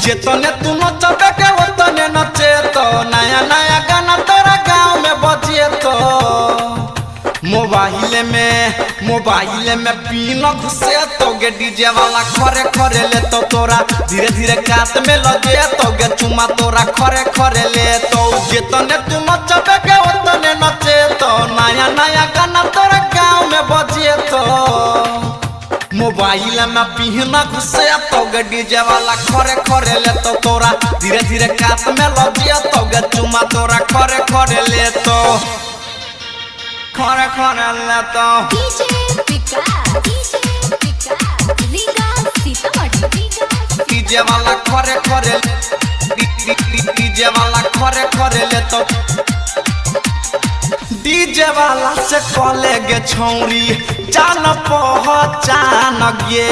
जेतने तू नचबे के ओतने नचे तो नया नया गाना तोरा गाँव में बजिए तो मोबाइल में पीन घुसे तो गे डीजे वाला खरे खरे ले तो तोरा धीरे धीरे कात में लगे तो गे चुमा तोरा खरे खरे ले तो जेतने तू नचबे के ओतने नचे तो नया नया गाना तोरा गाँव में बजिए तो मोबाइल में पीना घुसे तो गे डीजे वाला खरे खरे ले तो तोरा धीरे धीरे कात में लगे तो गे चुमा तोरा खरे खरे ले तो खरे खरे ले तो डीजे वाला खरे खरे डीजे वाला खरे खरे ले तो डीजे वाला से कॉले गे छौरी जान पहचान गे